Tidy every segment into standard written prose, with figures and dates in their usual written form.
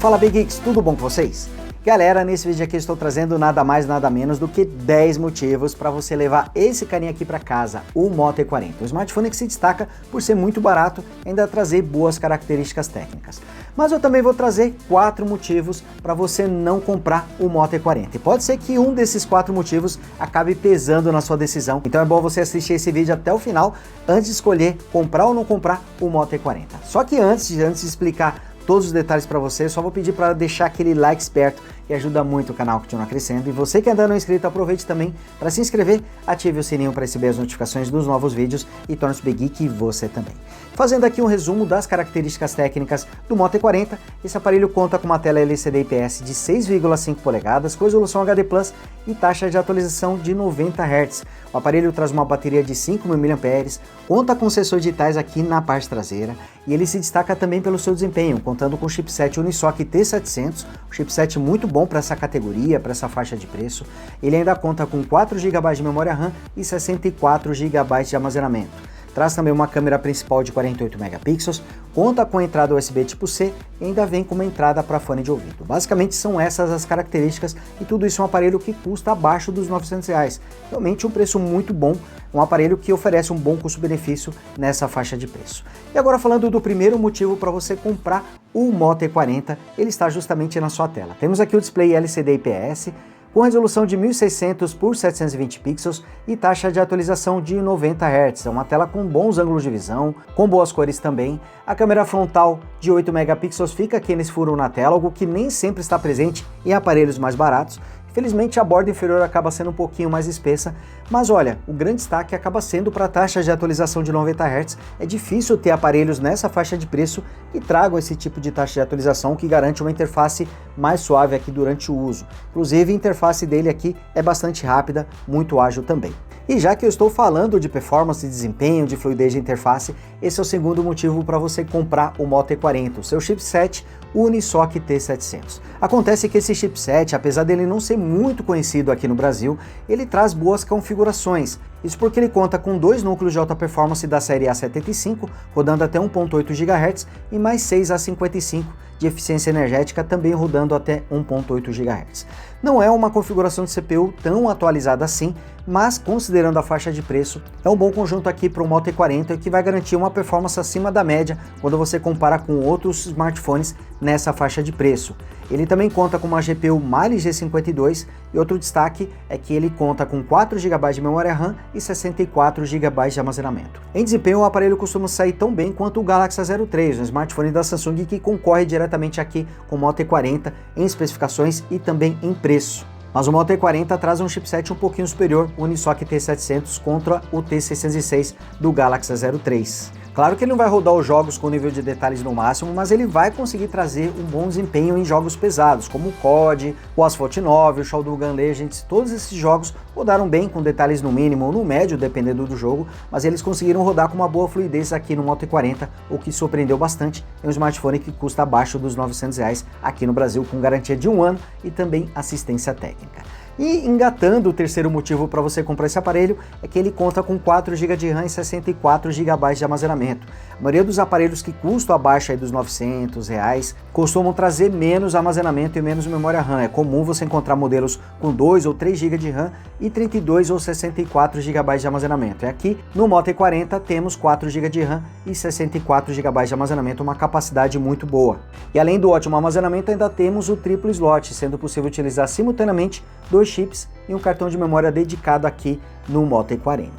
Fala Big Geeks, tudo bom com vocês? Galera, nesse vídeo aqui eu estou trazendo nada mais nada menos do que 10 motivos para você levar esse carinha aqui para casa, o Moto E40. Um smartphone que se destaca por ser muito barato e ainda trazer boas características técnicas. Mas eu também vou trazer 4 motivos para você não comprar o Moto E40. E pode ser que um desses 4 motivos acabe pesando na sua decisão. Então é bom você assistir esse vídeo até o final antes de escolher comprar ou não comprar o Moto E40. Só que antes de explicar todos os detalhes para você, só vou pedir para deixar aquele like esperto que ajuda muito o canal a continuar crescendo. E você que ainda não é inscrito, aproveite também para se inscrever, ative o sininho para receber as notificações dos novos vídeos e torne-se Big Geek você também. Fazendo aqui um resumo das características técnicas do Moto E40, esse aparelho conta com uma tela LCD IPS de 6,5 polegadas, com resolução HD Plus e taxa de atualização de 90 Hz. O aparelho traz uma bateria de 5.000 mAh, conta com sensores digitais aqui na parte traseira e ele se destaca também pelo seu desempenho, contando com o chipset Unisoc T700, um chipset muito bom para essa categoria, para essa faixa de preço. Ele ainda conta com 4 GB de memória RAM e 64 GB de armazenamento. Traz também uma câmera principal de 48 megapixels, conta com a entrada USB tipo C e ainda vem com uma entrada para fone de ouvido. Basicamente são essas as características e tudo isso é um aparelho que custa abaixo dos R$900. Realmente um preço muito bom, um aparelho que oferece um bom custo-benefício nessa faixa de preço. E agora falando do primeiro motivo para você comprar o Moto E40, ele está justamente na sua tela. Temos aqui o display LCD IPS, com resolução de 1600 por 720 pixels e taxa de atualização de 90 Hz. É uma tela com bons ângulos de visão, com boas cores também. A câmera frontal de 8 megapixels fica aqui nesse furo na tela, algo que nem sempre está presente em aparelhos mais baratos. Infelizmente a borda inferior acaba sendo um pouquinho mais espessa, mas olha, o grande destaque acaba sendo para a taxa de atualização de 90 Hz. É difícil ter aparelhos nessa faixa de preço que tragam esse tipo de taxa de atualização, que garante uma interface mais suave aqui durante o uso. Inclusive a interface dele aqui é bastante rápida, muito ágil também. E já que eu estou falando de performance, de desempenho, de fluidez de interface, esse é o segundo motivo para você comprar o Moto E40, o seu chipset Unisoc T700. Acontece que esse chipset, apesar dele não ser muito conhecido aqui no Brasil, ele traz boas configurações. Isso porque ele conta com 2 núcleos de alta performance da série A75, rodando até 1.8 GHz, e mais 6 A55 de eficiência energética, também rodando até 1.8 GHz. Não é uma configuração de CPU tão atualizada assim, mas considerando a faixa de preço, é um bom conjunto aqui para o Moto E40 que vai garantir uma performance acima da média quando você compara com outros smartphones nessa faixa de preço. Ele também conta com uma GPU Mali G52 e outro destaque é que ele conta com 4 GB de memória RAM e 64 GB de armazenamento. Em desempenho, o aparelho costuma sair tão bem quanto o Galaxy A03, um smartphone da Samsung que concorre diretamente aqui com o Moto E40 em especificações e também em preço. Mas o Moto E40 traz um chipset um pouquinho superior, o Unisoc T700 contra o T606 do Galaxy A03. Claro que ele não vai rodar os jogos com nível de detalhes no máximo, mas ele vai conseguir trazer um bom desempenho em jogos pesados, como o COD, o Asphalt 9, o Shodogun Legends. Todos esses jogos rodaram bem com detalhes no mínimo ou no médio, dependendo do jogo, mas eles conseguiram rodar com uma boa fluidez aqui no Moto E40, o que surpreendeu bastante em um smartphone que custa abaixo dos R$900 aqui no Brasil, com garantia de 1 ano e também assistência técnica. E engatando, o terceiro motivo para você comprar esse aparelho é que ele conta com 4 GB de RAM e 64 GB de armazenamento. A maioria dos aparelhos que custam abaixo aí dos R$900 costumam trazer menos armazenamento e menos memória RAM. É comum você encontrar modelos com 2 ou 3 GB de RAM e 32 ou 64 GB de armazenamento. E aqui no Moto E40 temos 4 GB de RAM e 64 GB de armazenamento, uma capacidade muito boa. E além do ótimo armazenamento, ainda temos o triplo slot, sendo possível utilizar simultaneamente 2 chips e um cartão de memória dedicado aqui no Moto E40.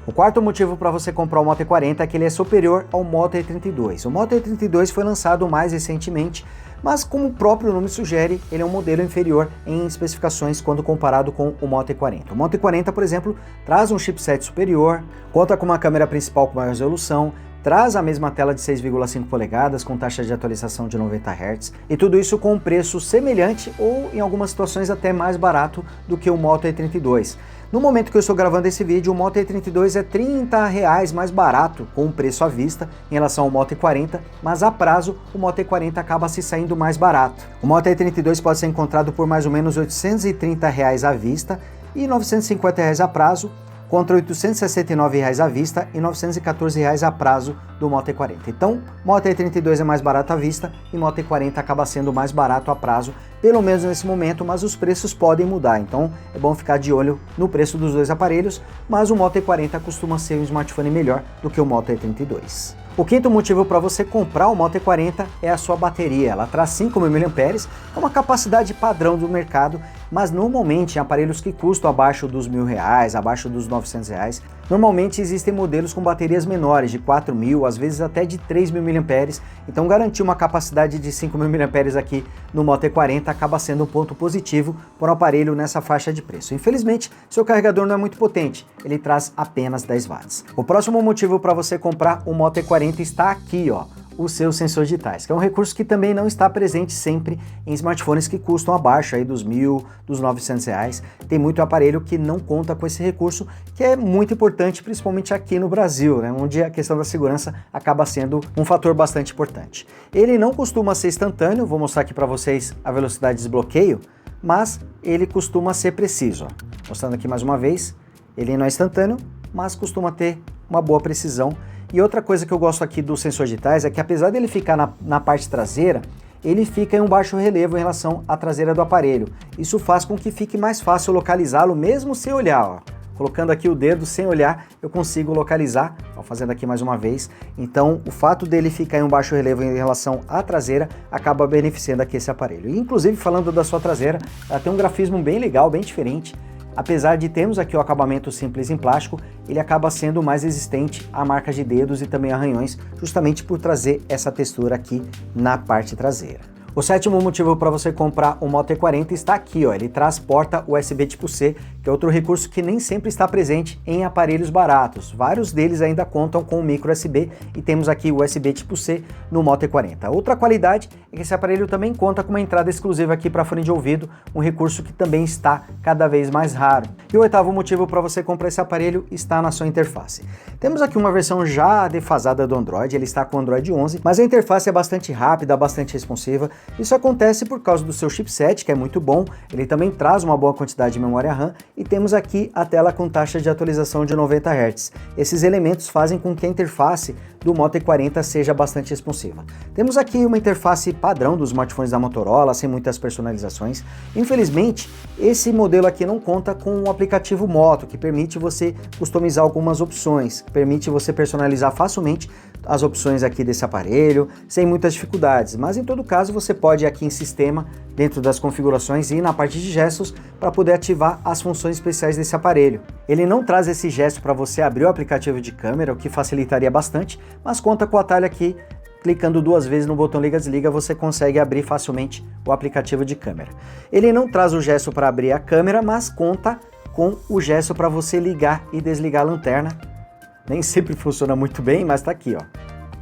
O quarto motivo para você comprar o Moto E40 é que ele é superior ao Moto E32. O Moto E32 foi lançado mais recentemente, mas como o próprio nome sugere, ele é um modelo inferior em especificações quando comparado com o Moto E40. O Moto E40, por exemplo, traz um chipset superior, conta com uma câmera principal com maior resolução, traz a mesma tela de 6,5 polegadas com taxa de atualização de 90 Hz e tudo isso com um preço semelhante ou em algumas situações até mais barato do que o Moto E32. No momento que eu estou gravando esse vídeo, o Moto E32 é R$30 mais barato com o preço à vista em relação ao Moto E40, mas a prazo o Moto E40 acaba se saindo mais barato. O Moto E32 pode ser encontrado por mais ou menos R$830 à vista e R$950 a prazo, contra R$869 à vista e R$914 a prazo do Moto E40. Então, Moto E32 é mais barato à vista e Moto E40 acaba sendo mais barato a prazo, pelo menos nesse momento, mas os preços podem mudar, então é bom ficar de olho no preço dos dois aparelhos, mas o Moto E40 costuma ser um smartphone melhor do que o Moto E32. O quinto motivo para você comprar o Moto E40 é a sua bateria. Ela traz 5.000 mAh, é uma capacidade padrão do mercado, mas normalmente em aparelhos que custam abaixo dos R$1.000, abaixo dos R$900, normalmente existem modelos com baterias menores, de 4.000, às vezes até de 3.000 mAh, então garantir uma capacidade de 5.000 mAh aqui no Moto E40 acaba sendo um ponto positivo para um aparelho nessa faixa de preço. Infelizmente, seu carregador não é muito potente, ele traz apenas 10 watts. O próximo motivo para você comprar o Moto E40 está aqui, ó, os seus sensores digitais, que é um recurso que também não está presente sempre em smartphones que custam abaixo aí dos R$1.000, dos R$900. Tem muito aparelho que não conta com esse recurso, que é muito importante, principalmente aqui no Brasil, né, onde a questão da segurança acaba sendo um fator bastante importante. Ele não costuma ser instantâneo, vou mostrar aqui para vocês a velocidade de desbloqueio, mas ele costuma ser preciso, ó. Mostrando aqui mais uma vez, ele não é instantâneo, mas costuma ter uma boa precisão. E outra coisa que eu gosto aqui dos sensores digitais é que, apesar dele ficar na parte traseira, ele fica em um baixo relevo em relação à traseira do aparelho. Isso faz com que fique mais fácil localizá-lo mesmo sem olhar, ó. Colocando aqui o dedo sem olhar, eu consigo localizar, ó, fazendo aqui mais uma vez. Então, o fato dele ficar em um baixo relevo em relação à traseira acaba beneficiando aqui esse aparelho. E, inclusive, falando da sua traseira, ela tem um grafismo bem legal, bem diferente. Apesar de termos aqui o acabamento simples em plástico, ele acaba sendo mais resistente a marcas de dedos e também arranhões, justamente por trazer essa textura aqui na parte traseira. O sétimo motivo para você comprar o Moto E40 está aqui, ó. Ele traz porta USB tipo C, que é outro recurso que nem sempre está presente em aparelhos baratos. Vários deles ainda contam com micro USB e temos aqui o USB tipo C no Moto E40. Outra qualidade é que esse aparelho também conta com uma entrada exclusiva aqui para fone de ouvido, um recurso que também está cada vez mais raro. E o oitavo motivo para você comprar esse aparelho está na sua interface. Temos aqui uma versão já defasada do Android, ele está com o Android 11, mas a interface é bastante rápida, bastante responsiva. Isso acontece por causa do seu chipset, que é muito bom, ele também traz uma boa quantidade de memória RAM e temos aqui a tela com taxa de atualização de 90 Hz. Esses elementos fazem com que a interface do Moto E40 seja bastante responsiva. Temos aqui uma interface padrão dos smartphones da Motorola, sem muitas personalizações. Infelizmente, esse modelo aqui não conta com o aplicativo Moto, que permite você customizar algumas opções, permite você personalizar facilmente as opções aqui desse aparelho, sem muitas dificuldades, mas em todo caso você pode ir aqui em sistema, dentro das configurações e na parte de gestos, para poder ativar as funções especiais desse aparelho. Ele não traz esse gesto para você abrir o aplicativo de câmera, o que facilitaria bastante, mas conta com o atalho aqui, clicando duas vezes no botão liga-desliga, você consegue abrir facilmente o aplicativo de câmera. Ele não traz o gesto para abrir a câmera, mas conta com o gesto para você ligar e desligar a lanterna. Nem sempre funciona muito bem, mas tá aqui, ó.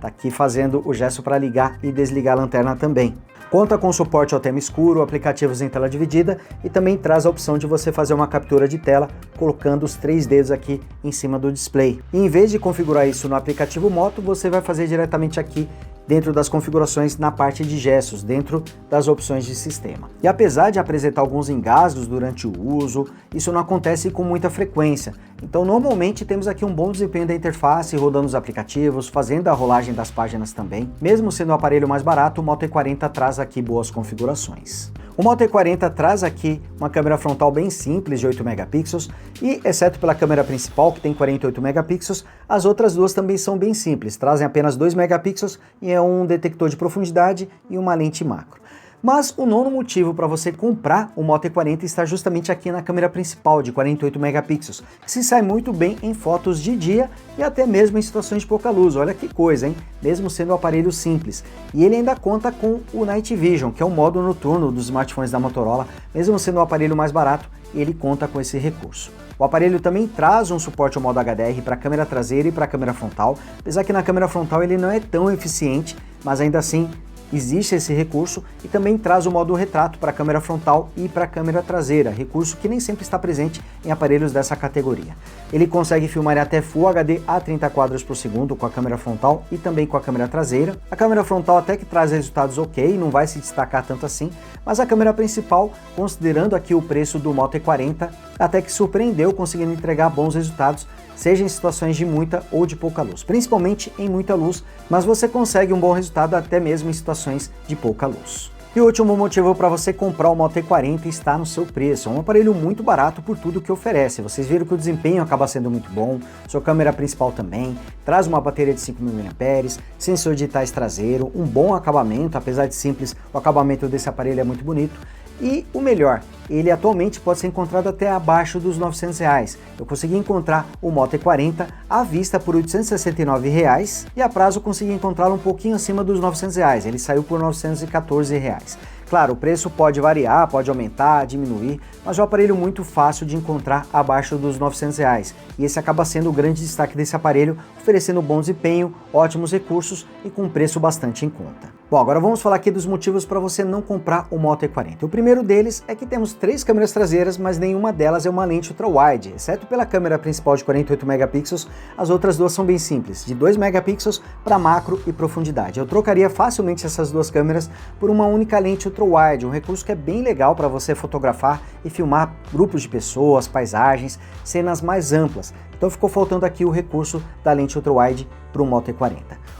Tá aqui fazendo o gesto para ligar e desligar a lanterna também. Conta com suporte ao tema escuro, aplicativos em tela dividida e também traz a opção de você fazer uma captura de tela colocando os 3 dedos aqui em cima do display. E em vez de configurar isso no aplicativo Moto, você vai fazer diretamente aqui dentro das configurações na parte de gestos, dentro das opções de sistema. E apesar de apresentar alguns engasgos durante o uso, isso não acontece com muita frequência. Então normalmente temos aqui um bom desempenho da interface, rodando os aplicativos, fazendo a rolagem das páginas também. Mesmo sendo um aparelho mais barato, o Moto E40 traz aqui boas configurações. O Moto E40 traz aqui uma câmera frontal bem simples de 8 megapixels e, exceto pela câmera principal, que tem 48 megapixels, as outras duas também são bem simples, trazem apenas 2 megapixels e é um detector de profundidade e uma lente macro. Mas o nono motivo para você comprar o Moto E40 está justamente aqui na câmera principal de 48 megapixels, que se sai muito bem em fotos de dia e até mesmo em situações de pouca luz. Olha que coisa, hein? Mesmo sendo um aparelho simples. E ele ainda conta com o Night Vision, que é o modo noturno dos smartphones da Motorola, mesmo sendo um aparelho mais barato, ele conta com esse recurso. O aparelho também traz um suporte ao modo HDR para a câmera traseira e para a câmera frontal, apesar que na câmera frontal ele não é tão eficiente, mas ainda assim existe esse recurso, e também traz o modo retrato para a câmera frontal e para a câmera traseira, recurso que nem sempre está presente em aparelhos dessa categoria. Ele consegue filmar até Full HD a 30 quadros por segundo com a câmera frontal e também com a câmera traseira. A câmera frontal até que traz resultados ok, não vai se destacar tanto assim, mas a câmera principal, considerando aqui o preço do Moto E40, até que surpreendeu conseguindo entregar bons resultados, seja em situações de muita ou de pouca luz, principalmente em muita luz, mas você consegue um bom resultado até mesmo em situações de pouca luz. E o último motivo para você comprar o Moto E40 está no seu preço. É um aparelho muito barato por tudo que oferece. Vocês viram que o desempenho acaba sendo muito bom, sua câmera principal também, traz uma bateria de 5.000 mAh, sensor digitais traseiro, um bom acabamento, apesar de simples, o acabamento desse aparelho é muito bonito. E o melhor, ele atualmente pode ser encontrado até abaixo dos R$900. Eu consegui encontrar o Moto E40 à vista por R$869 e a prazo eu consegui encontrá-lo um pouquinho acima dos R$900. Ele saiu por R$914. Claro, o preço pode variar, pode aumentar, diminuir, mas é um aparelho muito fácil de encontrar abaixo dos R$900. E esse acaba sendo o grande destaque desse aparelho, oferecendo bom desempenho, ótimos recursos e com um preço bastante em conta. Bom, agora vamos falar aqui dos motivos para você não comprar o Moto E40. O primeiro deles é que temos 3 câmeras traseiras, mas nenhuma delas é uma lente ultra-wide, exceto pela câmera principal de 48 megapixels, as outras duas são bem simples, de 2 megapixels para macro e profundidade. Eu trocaria facilmente essas duas câmeras por uma única lente ultra-wide, um recurso que é bem legal para você fotografar e filmar grupos de pessoas, paisagens, cenas mais amplas. Então ficou faltando aqui o recurso da lente ultra-wide para o Moto E40.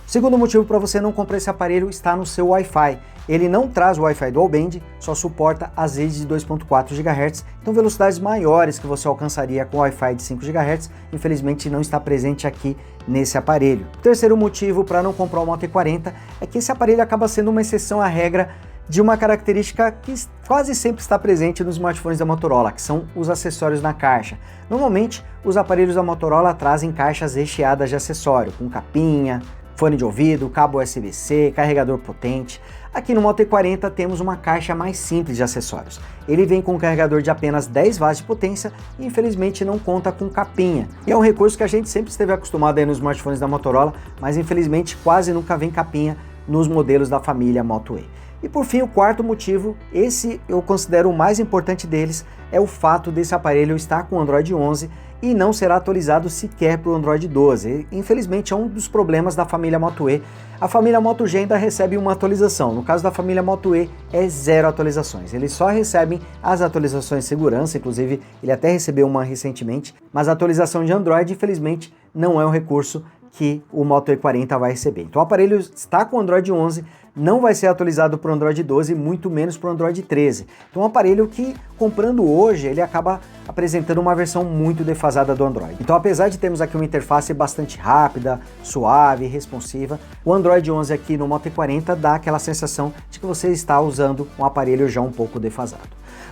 O segundo motivo para você não comprar esse aparelho está no seu Wi-Fi. Ele não traz o Wi-Fi Dual Band, só suporta as redes de 2.4 GHz, então velocidades maiores que você alcançaria com o Wi-Fi de 5 GHz, infelizmente não está presente aqui nesse aparelho. O terceiro motivo para não comprar o Moto E40 é que esse aparelho acaba sendo uma exceção à regra de uma característica que quase sempre está presente nos smartphones da Motorola, que são os acessórios na caixa. Normalmente, os aparelhos da Motorola trazem caixas recheadas de acessório, com capinha, fone de ouvido, cabo USB-C, carregador potente. Aqui no Moto E40 temos uma caixa mais simples de acessórios. Ele vem com um carregador de apenas 10 watts de potência e infelizmente não conta com capinha. E é um recurso que a gente sempre esteve acostumado aí nos smartphones da Motorola, mas infelizmente quase nunca vem capinha nos modelos da família Moto E. E por fim, o quarto motivo, esse eu considero o mais importante deles, é o fato desse aparelho estar com Android 11 e não será atualizado sequer para o Android 12. Infelizmente é um dos problemas da família Moto E. A família Moto G ainda recebe uma atualização, no caso da família Moto E é 0 atualizações. Eles só recebem as atualizações de segurança, inclusive ele até recebeu uma recentemente, mas a atualização de Android infelizmente não é um recurso que o Moto E40 vai receber. Então o aparelho está com Android 11, não vai ser atualizado para o Android 12, muito menos para o Android 13. Então é um aparelho que, comprando hoje, ele acaba apresentando uma versão muito defasada do Android. Então apesar de termos aqui uma interface bastante rápida, suave, responsiva, o Android 11 aqui no Moto E40 dá aquela sensação de que você está usando um aparelho já um pouco defasado.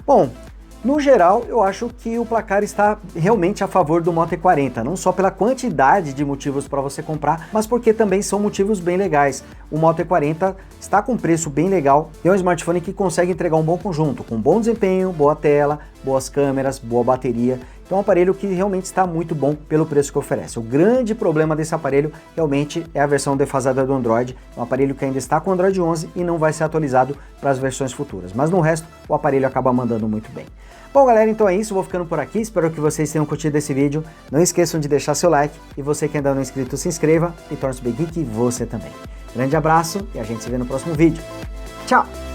Bom, no geral, eu acho que o placar está realmente a favor do Moto E40, não só pela quantidade de motivos para você comprar, mas porque também são motivos bem legais. O Moto E40 está com preço bem legal e é um smartphone que consegue entregar um bom conjunto, com bom desempenho, boa tela, boas câmeras, boa bateria. Então é um aparelho que realmente está muito bom pelo preço que oferece. O grande problema desse aparelho realmente é a versão defasada do Android, um aparelho que ainda está com o Android 11 e não vai ser atualizado para as versões futuras. Mas no resto, o aparelho acaba mandando muito bem. Bom galera, então é isso, vou ficando por aqui, espero que vocês tenham curtido esse vídeo. Não esqueçam de deixar seu like e você que ainda não é inscrito, se inscreva e torne-se Big Geek você também. Grande abraço e a gente se vê no próximo vídeo. Tchau!